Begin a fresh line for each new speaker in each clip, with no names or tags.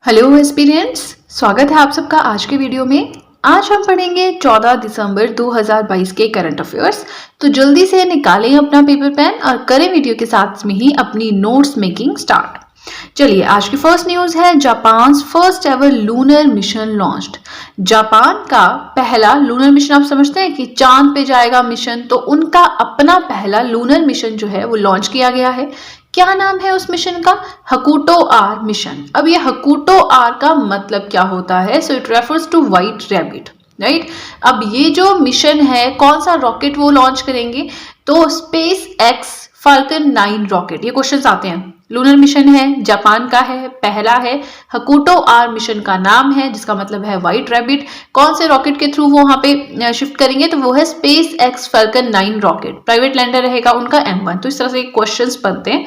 Hello aspirants, स्वागत है आप सबका आज के वीडियो में। आज हम पढ़ेंगे 14 दिसंबर 2022 के करंट अफेयर्स। तो जल्दी से निकालें अपना पेपर पेन और करें वीडियो के साथ में ही अपनी नोट्स मेकिंग स्टार्ट। चलिए, आज की फर्स्ट न्यूज है Japan first ever lunar mission launched. Japan का पहला लूनर मिशन, आप समझते हैं कि चांद पे जाएगा मिशन, तो उनका अपना पहला लूनर मिशन जो है वो लॉन्च किया गया है। क्या नाम है उस मिशन का? Hakuto R mission. अब ये हकुटो आर का मतलब क्या होता है? So it refers to white rabbit, right. अब ये जो मिशन है, कौन सा रॉकेट वो लॉन्च करेंगे? तो स्पेस एक्स फाल्कन 9 रॉकेट। ये क्वेश्चंस आते हैं। लूनर मिशन है, जापान का है, पहला है। हकुटो आर मिशन का नाम है जिसका मतलब है व्हाइट रैबिट। कौन से रॉकेट के थ्रू वो वहां पे शिफ्ट करेंगे? तो वो है space x falcon 9 rocket. Private lander रहेगा उनका M1। तो इस तरह से क्वेश्चंस बनते हैं।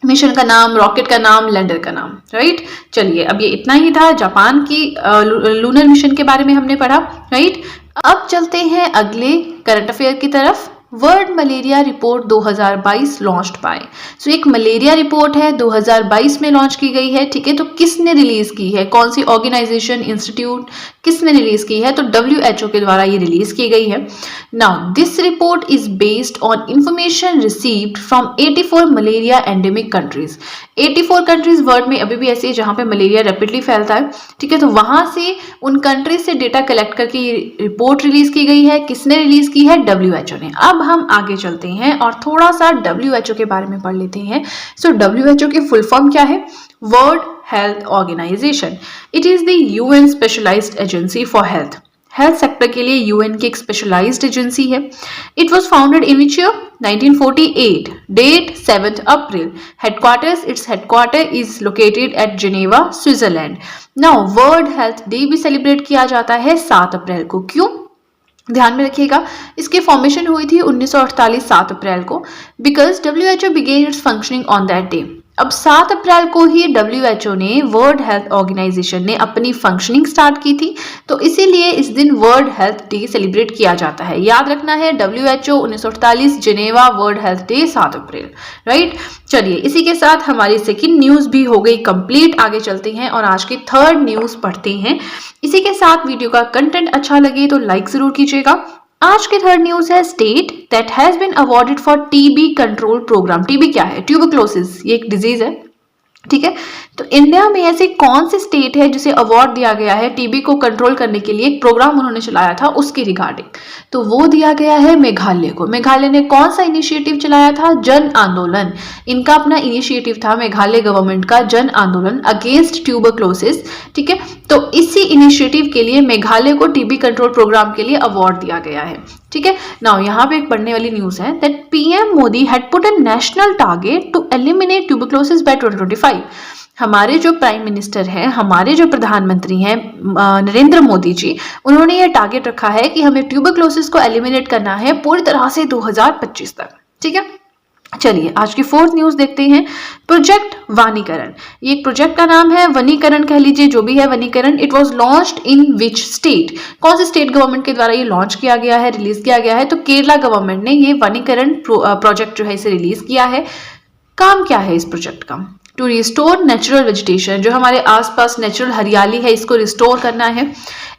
मिशन का नाम, रॉकेट का नाम, लैंडर का नाम, राइट। चलिए, अब ये इतना ही था जापान की लूनर मिशन के बारे में हमने पढ़ा, राइट। अब चलते हैं अगले करंट अफेयर की तरफ। World malaria report 2022 launched by. So एक मलेरिया रिपोर्ट है, 2022 में लॉन्च की गई है, ठीक है। तो किसने रिलीज की है? कौन सी ऑर्गेनाइजेशन, इंस्टीट्यूट, किसने रिलीज की है? तो WHO के द्वारा ये रिलीज की गई है। Now this report is based on information received from 84 malaria endemic countries. 84 countries world में अभी भी ऐसी है जहां पे मलेरिया रैपिडली फैलता है, ठीक है। तो वहां से उन कंट्रीज से डेटा कलेक्ट करके ये रिपोर्ट रिलीज की गई है। किसने रिलीज की है? WHO ने। अब हम आगे चलते हैं और थोड़ा सा WHO के बारे में पढ़ लेते हैं। सो WHO की फुल फॉर्म क्या है? World health organisation. It is the UN specialised agency for health. Health sector के लिए UN की एक स्पेशलाइज्ड एजेंसी है। It was founded in which year? 1948। Date 7 April. Headquarters, its headquarter is located at Geneva, Switzerland. Now world health day भी celebrate किया जाता है 7 अप्रैल को। क्यों? ध्यान में रखिएगा, इसकी फॉर्मेशन हुई थी 1948 7 अप्रैल को, because WHO began its functioning on that day. अब 7 अप्रैल को ही WHO ने, वर्ल्ड हेल्थ ऑर्गेनाइजेशन ने अपनी फंक्शनिंग स्टार्ट की थी, तो इसीलिए इस दिन वर्ल्ड हेल्थ डे सेलिब्रेट किया जाता है। याद रखना है, WHO 1948, Geneva, world health day 7 April, right. चलिए, इसी के साथ हमारी सेकंड न्यूज भी हो गई कंप्लीट। आगे चलते हैं और आज की थर्ड न्यूज पढ़ते हैं। इसी के साथ वीडियो का कंटेंट अच्छा लगे तो लाइक जरूर कीजिएगा। आज की थर्ड न्यूज है, state that has been awarded for TB control programme. TB क्या है? ट्यूबरक्लोसिस, ये एक डिजीज है, ठीक है। तो इंडिया में ऐसी कौन सी स्टेट है जिसे अवार्ड दिया गया है टीबी को कंट्रोल करने के लिए? एक प्रोग्राम उन्होंने चलाया था उसकी रिगार्डिंग, तो वो दिया गया है मेघालय को। मेघालय ने कौन सा इनिशिएटिव चलाया था? जन आंदोलन। इनका अपना इनिशिएटिव था मेघालय गवर्नमेंट का, जन आंदोलन अगेंस्ट ट्यूबरक्लोसिस, ठीक है। तो इसी इनिशिएटिव के लिए मेघालय को TB कंट्रोल प्रोग्राम के लिए अवार्ड दिया गया है, ठीक है। नाउ यहाँ पे एक पढ़ने वाली न्यूज है that PM Modi had put a national target to eliminate tuberculosis by 2025। हमारे जो प्राइम मिनिस्टर हैं, हमारे जो प्रधानमंत्री हैं नरेंद्र मोदी जी, उन्होंने ये टारगेट रखा है कि हमें ट्यूबरक्लोसिस को एलिमिनेट करना है पूरी तरह से 2025 तक, ठीक है। चलिए, आज की फोर्थ न्यूज देखते हैं। प्रोजेक्ट वनीकरण। ये एक प्रोजेक्ट का नाम है, वनीकरण कह लीजिए, जो भी है वनीकरण। It was launched in which state? कौन से स्टेट गवर्नमेंट के द्वारा ये लॉन्च किया गया है, रिलीज किया गया है? तो केरला गवर्नमेंट ने ये वनीकरण प्रोजेक्ट जो है इसे रिलीज किया है। काम क्या है इस प्रोजेक्ट का? टू रिस्टोर नेचुरल वेजिटेशन, जो हमारे आसपास नेचुरल हरियाली है इसको रिस्टोर करना है।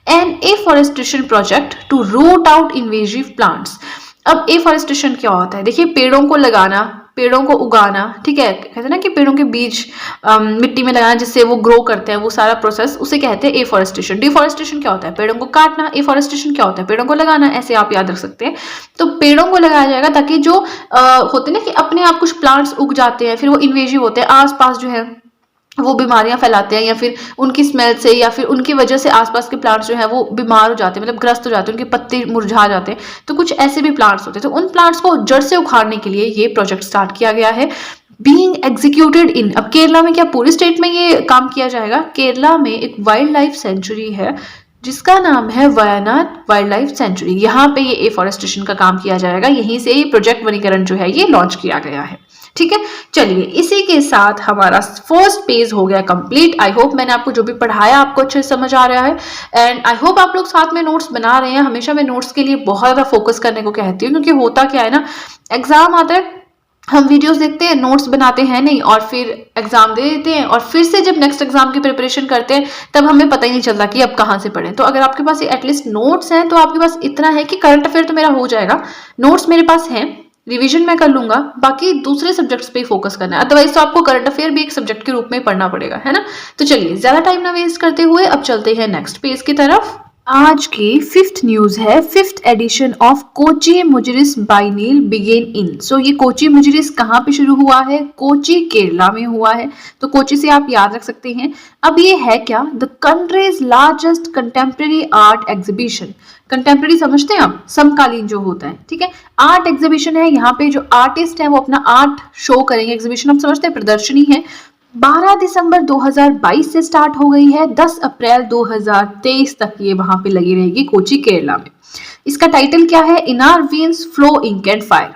And afforestation project to root out invasive plants. अब एफॉरेस्टेशन क्या होता है? देखिए, पेड़ों को लगाना, पेड़ों को उगाना, ठीक है। कहते हैं ना कि पेड़ों के बीज मिट्टी में लगाना जिससे वो ग्रो करते हैं, वो सारा प्रोसेस उसे कहते हैं एफॉरेस्टेशन। डिफॉरेस्टेशन क्या होता है? पेड़ों को काटना। एफॉरेस्टेशन क्या होता है? पेड़ों को लगाना। ऐसे आप याद रख सकते हैं। तो पेड़ों को लगाया जाएगा ताकि जो होते हैं ना कि अपने आप कुछ प्लांट्स उग जाते हैं, फिर वो इन्वेजिव होते हैं, आसपास जो है वो बीमारियां फैलाते हैं, या फिर उनकी स्मेल से या फिर उनकी वजह से आसपास के प्लांट्स जो है वो बीमार हो जाते हैं, मतलब ग्रस्त हो जाते हैं, उनके पत्ते मुरझा जाते हैं। तो कुछ ऐसे भी प्लांट्स होते हैं, तो उन प्लांट्स को जड़ से उखाड़ने के लिए ये प्रोजेक्ट स्टार्ट किया गया है। बीइंग एग्जीक्यूटेड इन, अब केरला में क्या पूरी स्टेट में ये काम किया जाएगा? केरला में एक वाइल्ड लाइफ सेंचुरी है जिसका नाम है वयनाड वाइल्ड लाइफ सेंचुरी। यहाँ पे ये एफॉरेस्टेशन का काम किया जाएगा, यहीं से ये प्रोजेक्ट वनीकरण जो है ये लॉन्च किया गया है, ठीक है। चलिए, इसी के साथ हमारा फर्स्ट पेज हो गया कंप्लीट। आई होप मैंने आपको जो भी पढ़ाया आपको अच्छे से समझ आ रहा है, एंड आई होप आप लोग साथ में नोट्स बना रहे हैं। हमेशा मैं नोट्स के लिए बहुत ज़्यादा फोकस करने को कहती हूँ, क्योंकि होता क्या है ना, एग्जाम आता है हम वीडियोस देखते हैं, नोट्स बनाते हैं नहीं, और फिर एग्जाम दे देते हैं, और फिर से जब नेक्स्ट एग्जाम की प्रिपरेशन करते हैं तब हमें पता ही नहीं चलता कि अब कहाँ से पढ़ें। तो अगर आपके पास एटलीस्ट नोट्स हैं तो आपके पास इतना है कि करंट अफेयर तो मेरा हो जाएगा, नोट्स मेरे पास हैं, रिवीजन मैं कर लूंगा, बाकी दूसरे सब्जेक्ट्स पे ही फोकस करना है। अदरवाइज तो आपको करंट अफेयर भी एक सब्जेक्ट के रूप में पढ़ना पड़ेगा, है ना। तो चलिए ज्यादा टाइम ना वेस्ट करते हुए अब चलते हैं नेक्स्ट पेज की तरफ। आज की फिफ्थ न्यूज है, fifth edition of Kochi Muziris biennale begin in. So ये कोची मुजरिस कहाँ पे शुरू हुआ है? कोची केरला में हुआ है। तो कोची से आप याद रख सकते हैं। अब ये है क्या? The countries largest contemporary art exhibition. Contemporary समझते हैं आप? समकालीन जो होता है, ठीक है। आर्ट एग्जीबिशन है, यहाँ पे जो आर्टिस्ट है वो अपना आर्ट शो करेंगे। एग्जीबिशन हम समझते हैं प्रदर्शनी है। 12 दिसंबर 2022 से स्टार्ट हो गई है, 10 अप्रैल 2023 तक ये वहां पे लगी रहेगी कोची केरला में। इसका टाइटल क्या है? In our veins flow ink and fire,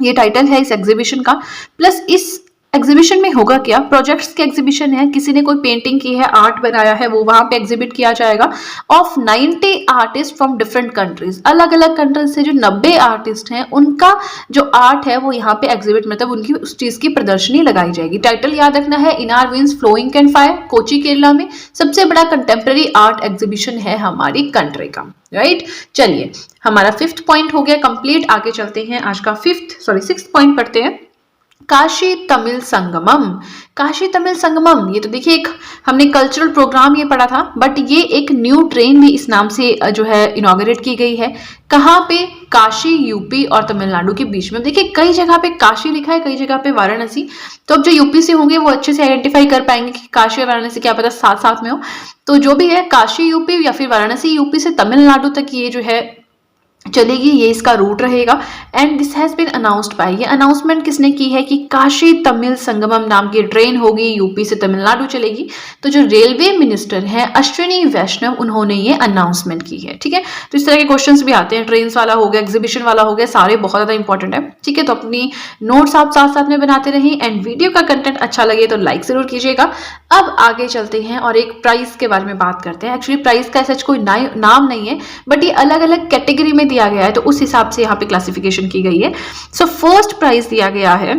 ये टाइटल है इस एग्जीबिशन का। प्लस इस एग्जीबिशन में होगा क्या? प्रोजेक्ट्स के एग्जीबिशन है, किसी ने कोई पेंटिंग की है, आर्ट बनाया है, वो वहां पे एग्जिबिट किया जाएगा। Of 90 artist from different countries, अलग अलग कंट्रीज से जो 90 आर्टिस्ट हैं उनका जो आर्ट है वो यहाँ पे एग्जिबिट, मतलब उनकी उस चीज की प्रदर्शनी लगाई जाएगी। टाइटल याद रखना है, in our winds flowing and fire, Kochi Kerala में सबसे बड़ा कंटेम्प्रेरी आर्ट एग्जीबिशन है हमारी कंट्री का, राइट। चलिए हमारा फिफ्थ पॉइंट हो गया कंप्लीट। आगे चलते हैं, आज का सिक्स्थ पॉइंट पढ़ते हैं। काशी तमिल संगमम। काशी तमिल संगमम, ये तो देखिए एक हमने कल्चरल प्रोग्राम ये पढ़ा था, बट ये एक न्यू ट्रेन भी इस नाम से जो है इनॉग्रेट की गई है। कहाँ पे? काशी यूपी और तमिलनाडु के बीच में। देखिए कई जगह पे काशी लिखा है, कई जगह पे वाराणसी। तो अब जो यूपी से होंगे वो अच्छे से आइडेंटिफाई कर पाएंगे कि काशी और वाराणसी क्या पता साथ साथ में हो। तो जो भी है काशी यूपी या फिर वाराणसी यूपी से तमिलनाडु तक ये जो है चलेगी, ये इसका रूट रहेगा। And this has been announced by, ये अनाउंसमेंट किसने की है कि काशी तमिल संगमम नाम की ट्रेन होगी, यूपी से तमिलनाडु चलेगी। तो जो रेलवे मिनिस्टर है अश्विनी वैष्णव, उन्होंने ये अनाउंसमेंट की है, ठीक है। तो इस तरह के क्वेश्चंस भी आते हैं, ट्रेन वाला हो गया, एग्जीबिशन वाला हो गया, सारे बहुत ज्यादा इंपॉर्टेंट है, ठीक है। तो अपनी नोट्स आप साथ साथ में बनाते रहें, एंड वीडियो का कंटेंट अच्छा लगे तो लाइक जरूर कीजिएगा। अब आगे चलते हैं और एक प्राइज के बारे में बात करते हैं। एक्चुअली प्राइज का ऐसा कोई नाम नहीं है, बट ये अलग अलग कैटेगरी में दिया गया है, तो उस हिसाब से यहाँ पे क्लासिफिकेशन की गई है। सो फर्स्ट प्राइज दिया गया है,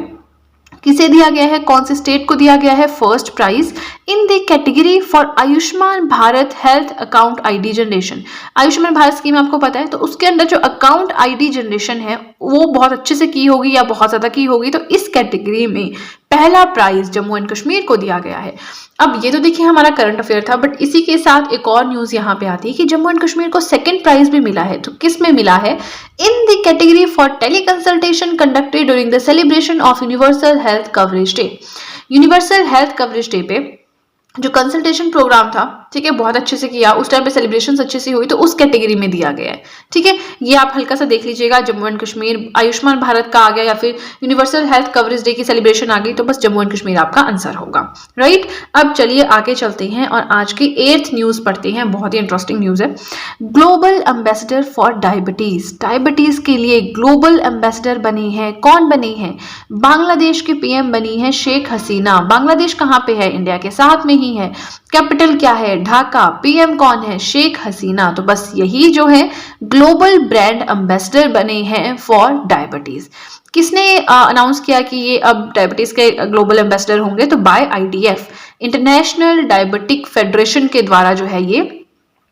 किसे दिया गया है, कौन से स्टेट को दिया गया है? First prize in the category for Ayushman Bharat health account ID generation. Ayushman Bharat scheme आपको पता है, तो उसके अंदर जो अकाउंट आईडी जनरेशन है वो बहुत अच्छे से की होगी या बहुत ज्यादा की होगी। तो इस कैटेगरी में पहला प्राइज जम्मू एंड कश्मीर को दिया गया है। अब ये तो देखिए हमारा करंट अफेयर था, बट इसी के साथ एक और न्यूज यहाँ पे आती है कि जम्मू एंड कश्मीर को सेकंड प्राइज भी मिला है। तो किस में मिला है? In the category for tele consultation conducted during the celebration of universal health coverage day. Universal health coverage day पे जो कंसल्टेशन प्रोग्राम था, ठीक है, बहुत अच्छे से किया, उस टाइम पे सेलिब्रेशन अच्छे से हुई, तो उस कैटेगरी में दिया गया है, ठीक है। ये आप हल्का सा देख लीजिएगा, जम्मू एंड कश्मीर आयुष्मान भारत का आ गया या फिर यूनिवर्सल हेल्थ कवरेज डे की सेलिब्रेशन आ गई, तो बस जम्मू एंड कश्मीर आपका आंसर होगा, राइट। अब चलिए आगे चलते हैं और आज की 8th न्यूज पढ़ते हैं, बहुत ही इंटरेस्टिंग न्यूज है। Global ambassador for diabetes, diabetes के लिए ग्लोबल एम्बेसडर बनी है, कौन बनी है? बांग्लादेश की पीएम बनी है शेख हसीना। बांग्लादेश कहाँ पे है? इंडिया के साथ में ही है। कैपिटल क्या है? ढाका। पीएम कौन है? शेख हसीना। तो बस यही जो है ग्लोबल ब्रांड एम्बेसडर बने हैं फॉर डायबिटीज। किसने अनाउंस किया कि ये अब डायबिटीज के ग्लोबल एम्बेसडर होंगे? तो by IDF, international diabetic federation के द्वारा जो है ये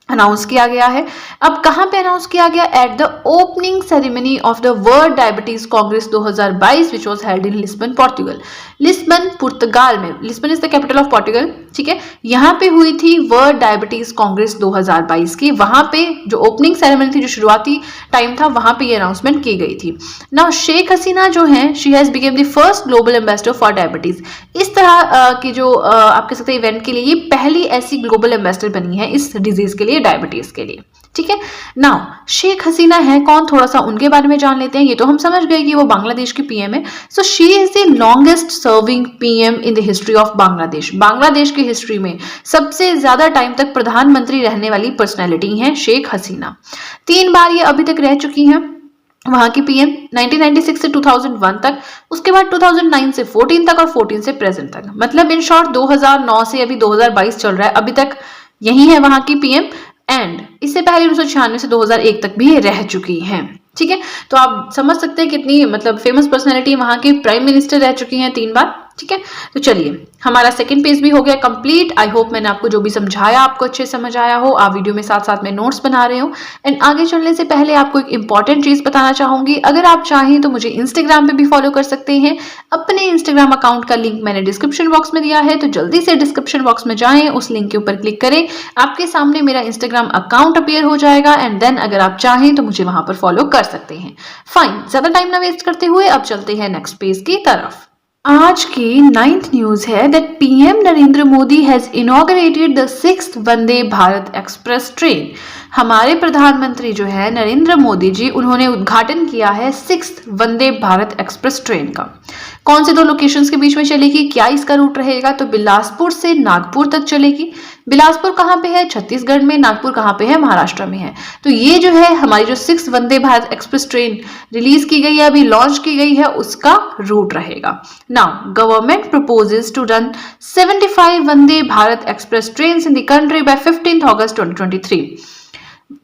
अनाउंस किया गया है। अब कहां पे अनाउंस किया गया? At the opening ceremony of the world diabetes congress 2022 which was held in Lisbon, Portugal. Lisbon पुर्तगाल में, Lisbon is the capital of Portugal, ठीक है। यहां पे हुई थी वर्ल्ड डायबिटीज कांग्रेस 2022 की। वहां पे जो ओपनिंग सेरेमनी थी, जो शुरुआती टाइम था, वहां पे ये अनाउंसमेंट की गई थी। नाउ शेख हसीना जो है, she has became the first global ambassador for diabetes. इस तरह की जो आप कह सकते हैं इवेंट के लिए ये पहली ऐसी ग्लोबल एम्बेसडर बनी है इस डिजीज के लिए, डायबिटीज के लिए, ठीक है। नाउ शेख हसीना है कौन, थोड़ा सा उनके बारे में जान लेते हैं। ये तो हम समझ गए कि वो बांग्लादेश की पीएम है। So she is the longest serving PM in the history of Bangladesh. Bangladesh की हिस्ट्री में सबसे ज्यादा टाइम तक प्रधानमंत्री रहने वाली पर्सनैलिटी है शेख हसीना। 3 बार ये अभी तक रह चुकी हैं वहां की पीएम, 1996 से 2001 तक, उसके बाद 2009 से 14 तक और 14 से प्रेजेंट तक। मतलब इन शॉर्ट 2009 से अभी 2022 चल रहा है, अभी तक यही है वहां की पीएम। एंड इससे पहले 1996 से 2001 तक भी रह चुकी हैं, ठीक है, तो आप समझ सकते हैं कितनी मतलब फेमस पर्सनैलिटी वहां की प्राइम मिनिस्टर रह चुकी हैं 3 बार। ठीक है, तो चलिए हमारा सेकंड पेज भी हो गया कंप्लीट। आई होप मैंने आपको जो भी समझाया आपको अच्छे समझ आया हो। आप वीडियो में साथ साथ में नोट्स बना रहे हो। एंड आगे चलने से पहले आपको एक इंपॉर्टेंट चीज बताना चाहूंगी, अगर आप चाहें तो मुझे इंस्टाग्राम पे भी फॉलो कर सकते हैं। अपने इंस्टाग्राम अकाउंट का लिंक मैंने डिस्क्रिप्शन बॉक्स में दिया है, तो जल्दी से डिस्क्रिप्शन बॉक्स में जाएं, उस लिंक के ऊपर क्लिक करें, आपके सामने मेरा इंस्टाग्राम अकाउंट अपीयर हो जाएगा। एंड देन अगर आप चाहें तो मुझे वहां पर फॉलो कर सकते हैं। फाइन, ज्यादा टाइम ना वेस्ट करते हुए अब चलते हैं नेक्स्ट पेज की तरफ। आज की 9th न्यूज है that PM Narendra Modi has inaugurated the 6th Vande Bharat express train. हमारे प्रधानमंत्री जो है नरेंद्र मोदी जी, उन्होंने उद्घाटन किया है 6th वंदे भारत एक्सप्रेस ट्रेन का। कौन से 2 लोकेशंस के बीच में चलेगी, क्या इसका रूट रहेगा, तो बिलासपुर से नागपुर तक चलेगी। बिलासपुर कहाँ पे है, छत्तीसगढ़ में। नागपुर कहाँ पे है, महाराष्ट्र में है। तो ये जो है हमारी जो 6th वंदे भारत एक्सप्रेस ट्रेन रिलीज की गई है, अभी लॉन्च की गई है, उसका रूट रहेगा। Now government proposes to run 75 Vande Bharat express train in the country by 15 August 2023।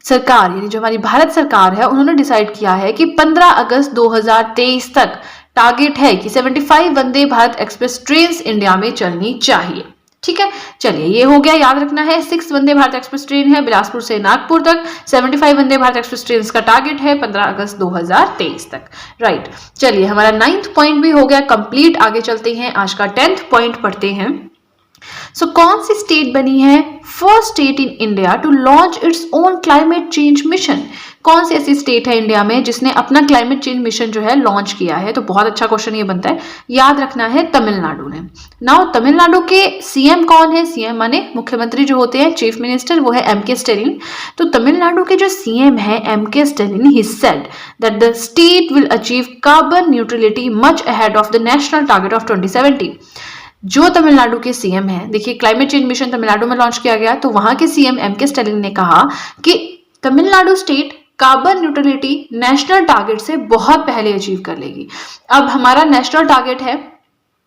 सरकार यानी जो हमारी भारत सरकार है, उन्होंने डिसाइड किया है कि 15 अगस्त 2023 तक टारगेट है कि 75 Vande Bharat express train India में चलनी चाहिए। ठीक है, चलिए ये हो गया, याद रखना है 6 वंदे भारत एक्सप्रेस ट्रेन है बिलासपुर से नागपुर तक। 75 वंदे भारत एक्सप्रेस ट्रेन का टारगेट है 15 अगस्त 2023 तक। राइट, चलिए हमारा 9th पॉइंट भी हो गया कंप्लीट। आगे चलते हैं, आज का 10th पॉइंट पढ़ते हैं। सो कौन सी स्टेट बनी है first state in India to launch its own climate change mission. कौन सी ऐसी स्टेट है इंडिया में जिसने अपना क्लाइमेट चेंज मिशन जो है लॉन्च किया है। तो बहुत अच्छा क्वेश्चन ये बनता है, याद रखना है तमिलनाडु ने। नाउ तमिलनाडु के सीएम कौन है, सीएम माने मुख्यमंत्री जो होते हैं, चीफ मिनिस्टर, वो है एम.के. स्टैलिन। तो तमिलनाडु के जो सीएम है MK. Stalin, he said that the state will achieve carbon neutrality much ahead of the national target of 2070। जो तमिलनाडु के सीएम है, देखिए क्लाइमेट चेंज मिशन तमिलनाडु में लॉन्च किया गया, तो वहां के सीएम एम.के. स्टैलिन ने कहा कि Tamil Nadu state carbon neutrality national target से बहुत पहले अचीव कर लेगी। अब हमारा नेशनल टारगेट है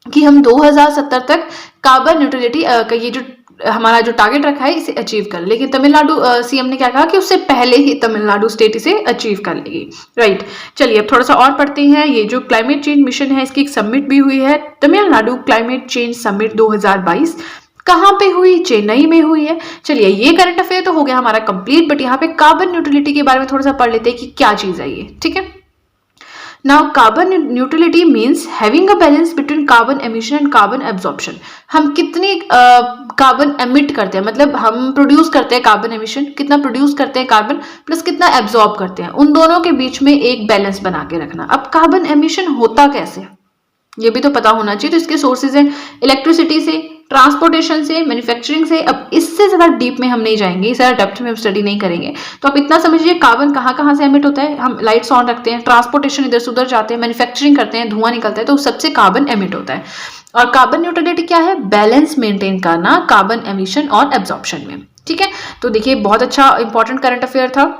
कि हम 2070 तक कार्बन न्यूट्रलिटी का ये जो हमारा जो टारगेट रखा है इसे अचीव कर, लेकिन तमिलनाडु सीएम ने क्या कहा कि उससे पहले ही तमिलनाडु स्टेट इसे अचीव कर लेगी। राइट, चलिए अब थोड़ा सा और पढ़ते हैं। ये जो क्लाइमेट चेंज मिशन है, इसकी एक समिट भी हुई है, तमिलनाडु क्लाइमेट चेंज समिट 2022। कहाँ पे हुई, चेन्नई में हुई है। चलिए ये करंट अफेयर तो हो गया हमारा कंप्लीट, बट यहाँ पे कार्बन न्यूट्रलिटी के बारे में थोड़ा सा पढ़ लेते हैं कि क्या चीज है ये। ठीक है, now carbon neutrality means having a balance between carbon emission and carbon absorption. हम कितनी कार्बन एमिट करते हैं, मतलब हम प्रोड्यूस करते हैं कार्बन एमिशन, कितना प्रोड्यूस करते हैं कार्बन, प्लस कितना एब्जॉर्ब करते हैं, उन दोनों के बीच में एक बैलेंस बना के रखना। अब कार्बन एमिशन होता कैसे, ये भी तो पता होना चाहिए। तो इसके सोर्सेज हैं इलेक्ट्रिसिटी से, ट्रांसपोर्टेशन से, मैन्युफैक्चरिंग से। अब इससे ज्यादा डीप में हम नहीं जाएंगे, इस ज्यादा डेप्थ में हम स्टडी नहीं करेंगे। तो आप इतना समझिए कार्बन कहाँ से एमिट होता है, हम लाइट्स ऑन रखते हैं, ट्रांसपोर्टेशन इधर से उधर जाते हैं, मैन्युफैक्चरिंग करते हैं, धुआं निकलता है, तो सबसे कार्बन एमिट होता है। और कार्बन न्यूट्रलिटी क्या है, बैलेंस मेंटेन करना कार्बन एमिशन और एब्जॉर्प्शन में। ठीक है, तो देखिए बहुत अच्छा इंपॉर्टेंट करंट अफेयर था।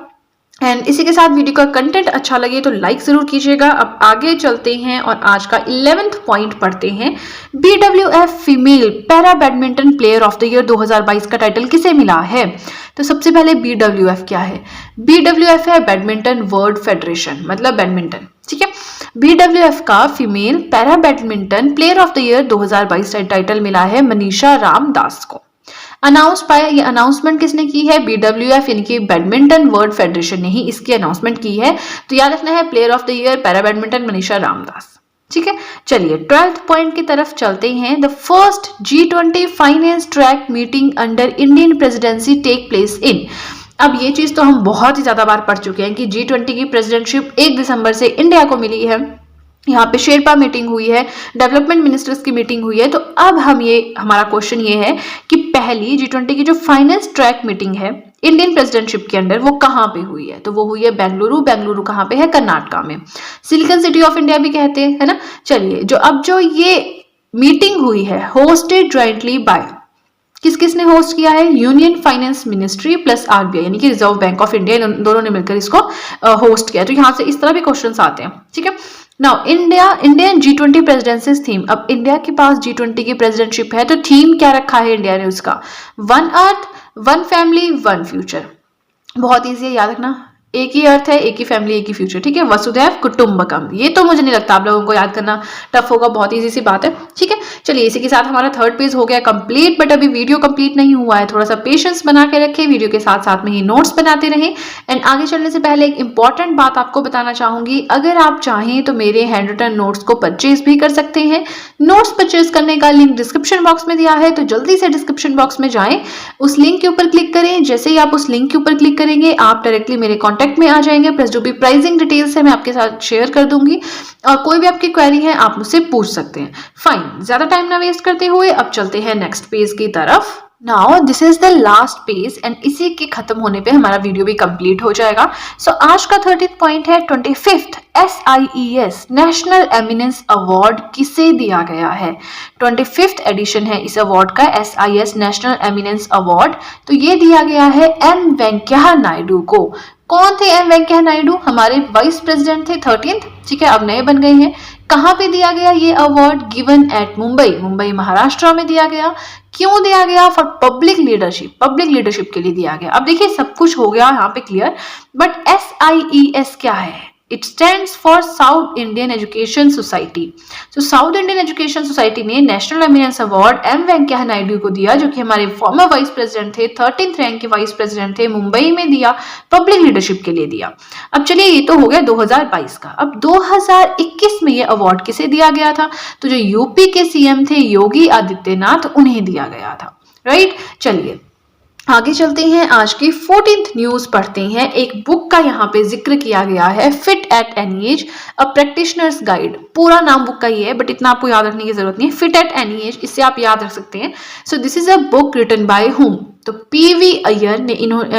एंड इसी के साथ वीडियो का कंटेंट अच्छा लगे तो लाइक जरूर कीजिएगा। अब आगे चलते हैं और आज का 11th पॉइंट पढ़ते हैं। BWF female para badminton player of the year 2022 का टाइटल किसे मिला है। तो सबसे पहले BWF क्या है, BWF है बैडमिंटन वर्ल्ड फेडरेशन, मतलब बैडमिंटन। ठीक है, BWF का female para badminton player of the year 2022 title मिला है मनीषा रामदास को। अनाउंस पाया, ये अनाउंसमेंट किसने की है, BWF यानी कि बैडमिंटन वर्ल्ड फेडरेशन ने ही इसकी अनाउंसमेंट की है। तो याद रखना है player of the year para badminton Manisha Ramdas. ठीक है, चलिए 12th पॉइंट की तरफ चलते हैं। The first G20 finance track meeting under Indian presidency take place in. अब ये चीज तो हम बहुत ही ज्यादा बार पढ़ चुके हैं कि G20 की प्रेसिडेंटशिप 1 दिसंबर से इंडिया को मिली है। यहाँ पे शेरपा मीटिंग हुई है, डेवलपमेंट मिनिस्टर्स की मीटिंग हुई है। तो अब हमारा क्वेश्चन ये है कि पहली G20 की जो फाइनेंस ट्रैक मीटिंग है इंडियन प्रेसिडेंटशिप के अंडर, वो कहाँ पे हुई है। तो वो हुई है बेंगलुरु। बेंगलुरु कहाँ पे है, कर्नाटका में, सिलिकॉन सिटी ऑफ इंडिया भी कहते हैं, है ना। चलिए जो ये मीटिंग हुई है होस्टेड ज्वाइंटली बाय, किस किसने होस्ट किया है, union finance ministry plus RBI यानी कि रिजर्व बैंक ऑफ इंडिया, दोनों ने मिलकर इसको होस्ट किया। तो यहाँ से इस तरह भी क्वेश्चन आते हैं। ठीक है, now Indian G20 presidencies theme. अब इंडिया के पास G20 की प्रेसिडेंटशिप है, तो थीम क्या रखा है इंडिया ने उसका, one earth one family one future. बहुत ईजी है, याद रखना, एक ही अर्थ है, एक ही फैमिली, एक ही फ्यूचर, ठीक है। वसुधैव कुटुंबकम, ये तो मुझे नहीं लगता आप लोगों को याद करना टफ होगा, बहुत इजी सी बात है, ठीक है। चलिए इसी के साथ हमारा थर्ड पेज हो गया कंप्लीट, बट अभी वीडियो कंप्लीट नहीं हुआ है, थोड़ा सा पेशेंस बना के रखें, वीडियो के साथ साथ में ही नोट्स बनाते रहें। एंड आगे चलने से पहले एक इंपॉर्टेंट बात आपको बताना चाहूंगी, अगर आप चाहें तो मेरे हैंड रिटन नोट्स को परचेज भी कर सकते हैं। नोट्स परचेज करने का लिंक डिस्क्रिप्शन बॉक्स में दिया है, तो जल्दी से डिस्क्रिप्शन बॉक्स में जाएं, उस लिंक के ऊपर क्लिक करें। जैसे ही आप उस लिंक के ऊपर क्लिक करेंगे आप डायरेक्टली मेरे कॉन्टैक्ट में आ जाएंगे, प्लस जो भी प्राइसिंग डिटेल्स है मैं आपके साथ शेयर कर दूंगी, और कोई भी आपकी क्वेरी है आप मुझसे पूछ सकते हैं। फाइन, ज्यादा टाइम ना वेस्ट करते हुए अब चलते हैं नेक्स्ट पेज की तरफ। Now this is the last page and इसी के खत्म होने पे हमारा वीडियो भी कंप्लीट हो जाएगा। सो आज का 30th पॉइंट है 25th SIES national eminence award किसे दिया गया है। 25th एडिशन है इस अवार्ड का, SIS नेशनल एमिनेंस अवार्ड, तो ये दिया गया है M वेंकैया नायडू को। कौन थे M वेंकैया नायडू? हमारे वाइस प्रेसिडेंट थे 13th, ठीक है, अब नए बन गए हैं। कहाँ पे दिया गया ये award? Given at Mumbai Maharashtra में दिया गया। क्यों दिया गया? फॉर पब्लिक लीडरशिप के लिए दिया गया। अब देखिए सब कुछ हो गया यहाँ पे क्लियर, बट SIES क्या है? It stands for south Indian education society. तो साउथ इंडियन एजुकेशन सोसाइटी ने national eminence award M Venkaiah Naidu को दिया, जो कि हमारे फॉर्मर वाइस प्रेसिडेंट थे, 13th रैंक के वाइस प्रेसिडेंट थे, मुंबई में दिया, पब्लिक लीडरशिप के लिए दिया। अब चलिए ये तो हो गया 2022 का। अब 2021 में ये अवार्ड किसे दिया गया था? तो जो यूपी के CM थे योगी आदित्यनाथ, उन्हें दिया गया था, राइट। चलिए आगे चलते हैं, आज की 14th न्यूज पढ़ते हैं। एक बुक का यहाँ पे जिक्र किया गया है, fit at any age a practitioner's guide. पूरा नाम बुक का ये है, बट इतना आपको याद रखने की जरूरत नहीं है। फिट एट एनी एज, इससे आप याद रख सकते हैं। So this is a book written by whom? तो PV अय्यर ने,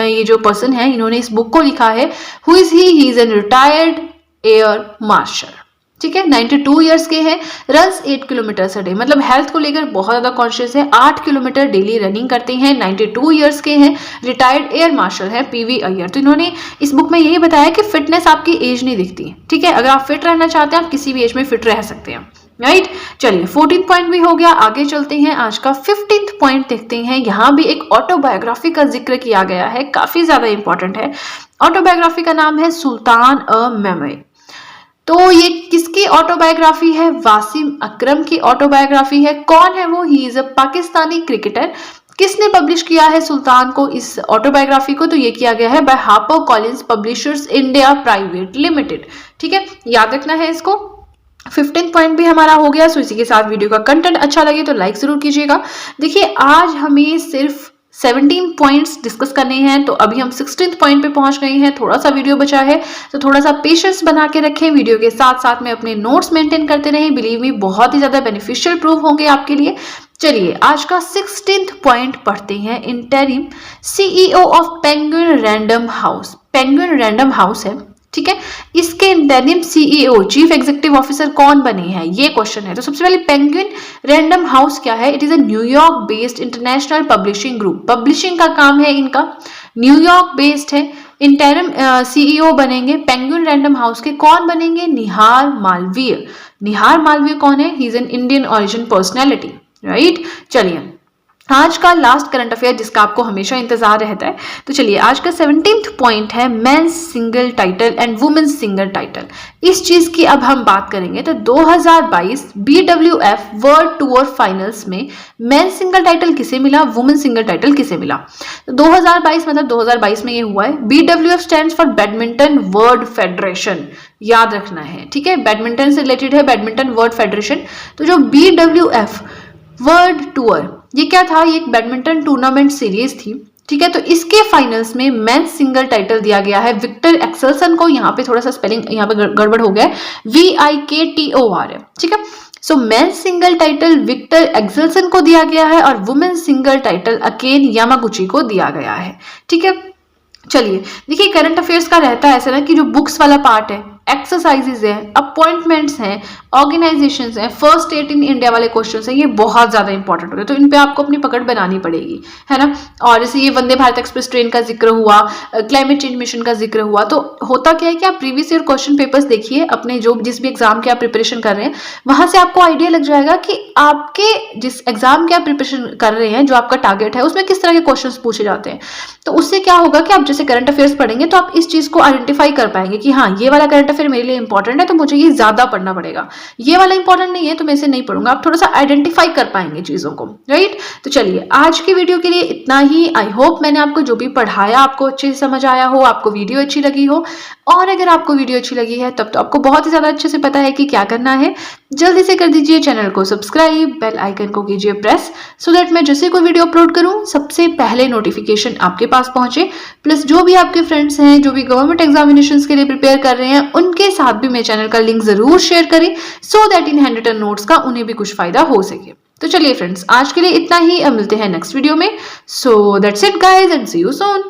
ये जो पर्सन है, इन्होंने इस बुक को लिखा है। Who is he is an retired air marshal, ठीक है, 92 ईयर्स के हैं, रन्स 8 किलोमीटर अ डे, मतलब हेल्थ को लेकर बहुत ज्यादा कॉन्शियस है, 8 किलोमीटर डेली रनिंग करते हैं, 92 ईयर्स के हैं, रिटायर्ड एयर मार्शल है PV अय्यर। तो इन्होंने इस बुक में यही बताया कि फिटनेस आपकी एज नहीं दिखती है, ठीक है, अगर आप फिट रहना चाहते हैं आप किसी भी एज में फिट रह सकते हैं, राइट। चलिए 14th पॉइंट भी हो गया, आगे चलते हैं, आज का 15th पॉइंट देखते हैं। यहाँ भी एक ऑटोबायोग्राफी का जिक्र किया गया है, काफी ज्यादा इंपॉर्टेंट है। ऑटोबायोग्राफी का नाम है सुल्तान अ मेमोरी। तो ये किसकी ऑटोबायोग्राफी है? वासिम अकरम की ऑटोबायोग्राफी है। कौन है वो? He is a Pakistani cricketer. किसने पब्लिश किया है सुल्तान को, इस ऑटोबायोग्राफी को? तो ये किया गया है by Harper Collins publishers India private limited, ठीक है, याद रखना है इसको। 15th पॉइंट भी हमारा हो गया। सो इसी के साथ वीडियो का कंटेंट अच्छा लगे तो लाइक जरूर कीजिएगा। देखिए आज हमें सिर्फ 17 पॉइंट्स डिस्कस करने हैं, तो अभी हम 16th पॉइंट पे पहुंच गए हैं, थोड़ा सा वीडियो बचा है, तो थोड़ा सा पेशेंस बना के रखें, वीडियो के साथ साथ में अपने नोट्स मेंटेन करते रहें, बिलीव मी बहुत ही ज्यादा बेनिफिशियल प्रूव होंगे आपके लिए। चलिए आज का 16th पॉइंट पढ़ते हैं। Interim CEO of penguin random house, penguin random house है, ठीक है, इसके interim CEO chief executive officer कौन बने हैं, ये क्वेश्चन है। तो सबसे पहले पेंगुइन रैंडम हाउस क्या है? It is a New York based international publishing group, publishing का काम है इनका, न्यूयॉर्क बेस्ड है। इंटरिम CEO बनेंगे पेंगुइन रैंडम हाउस के, कौन बनेंगे? निहार मालवीय। निहार मालवीय कौन है? He is an Indian origin personality, right. चलिए आज का लास्ट करंट अफेयर जिसका आपको हमेशा इंतजार रहता है, तो चलिए आज का 17th पॉइंट है men's single title and women's single title. इस चीज की अब हम बात करेंगे। तो 2022 BWF वर्ल्ड टूर फाइनल्स में मेंस सिंगल टाइटल किसे मिला, वुमेन सिंगल टाइटल किसे मिला? तो 2022 मतलब 2022 में ये हुआ है। BWF stands for badminton world federation, याद रखना है, ठीक है, बैडमिंटन से रिलेटेड है, बैडमिंटन वर्ल्ड फेडरेशन। तो जो BWF वर्ल्ड टूर, ये क्या था? ये एक बैडमिंटन टूर्नामेंट सीरीज थी, ठीक है। तो इसके फाइनल्स में मेंस सिंगल टाइटल दिया गया है विक्टर एक्सेल्सन को। यहाँ पे थोड़ा सा स्पेलिंग यहाँ पे गड़बड़ हो गया है, VIKTOR है, ठीक है। So men's single title Viktor Axelsen को दिया गया है और women single title Akane Yamaguchi को दिया गया है, ठीक है। चलिए देखिए करंट अफेयर्स का रहता है ऐसा ना कि जो बुक्स वाला पार्ट है एक्सरसाइजेज हैं, अपॉइंटमेंट्स हैं, ऑर्गेनाइजेशंस हैं, फर्स्ट स्टेट इन इंडिया वाले क्वेश्चंस हैं, ये बहुत ज़्यादा इंपॉर्टेंट होते हैं, तो इन पे आपको अपनी पकड़ बनानी पड़ेगी, है ना। और जैसे ये वंदे भारत एक्सप्रेस ट्रेन का जिक्र हुआ, क्लाइमेट चेंज मिशन का जिक्र हुआ, तो होता क्या है कि आप प्रीवियस ईयर क्वेश्चन पेपर्स देखिए अपने, जो जिस भी एग्जाम के आप प्रिपरेशन कर रहे हैं, वहां से आपको आइडिया लग जाएगा कि आपके जिस एग्जाम के आप प्रिपरेशन कर रहे हैं, जो आपका टारगेट है, उसमें किस तरह के क्वेश्चंस पूछे जाते हैं। तो उससे क्या होगा कि आप जैसे करंट अफेयर्स पढ़ेंगे तो आप इस चीज को आइडेंटिफाई कर पाएंगे कि हाँ, ये वाला करंट अफेयर मेरे लिए इंपॉर्टेंट है, तो मुझे ये ज्यादा पढ़ना पड़ेगा, ये वाला इंपॉर्टेंट नहीं है तो मैं इसे नहीं पढ़ूंगा। आप थोड़ा सा आइडेंटिफाई कर पाएंगे चीजों को, राइट। तो चलिए, आज की वीडियो के लिए इतना ही। आई होप मैंने आपको जो भी पढ़ाया आपको अच्छे से समझ आया हो, आपको वीडियो अच्छी लगी हो। और अगर आपको वीडियो अच्छी लगी है तब तो आपको बहुत ही ज्यादा अच्छे से पता है कि क्या करना है। जल्दी से कर दीजिए चैनल को सब्सक्राइब, बेल आइकन को कीजिए प्रेस, सो दैट मैं जैसे कोई वीडियो अपलोड करूं सबसे पहले नोटिफिकेशन आपके पास पहुंचे। प्लस जो भी आपके फ्रेंड्स हैं, जो भी गवर्नमेंट एग्जामिनेशंस के लिए प्रिपेयर कर रहे हैं, उनके साथ भी मेरे चैनल का लिंक जरूर शेयर करें, so that in handwritten notes का उन्हें भी कुछ फायदा हो सके। तो चलिए फ्रेंड्स, आज के लिए इतना ही। अब मिलते हैं नेक्स्ट वीडियो में। So that's it guys, and see you soon.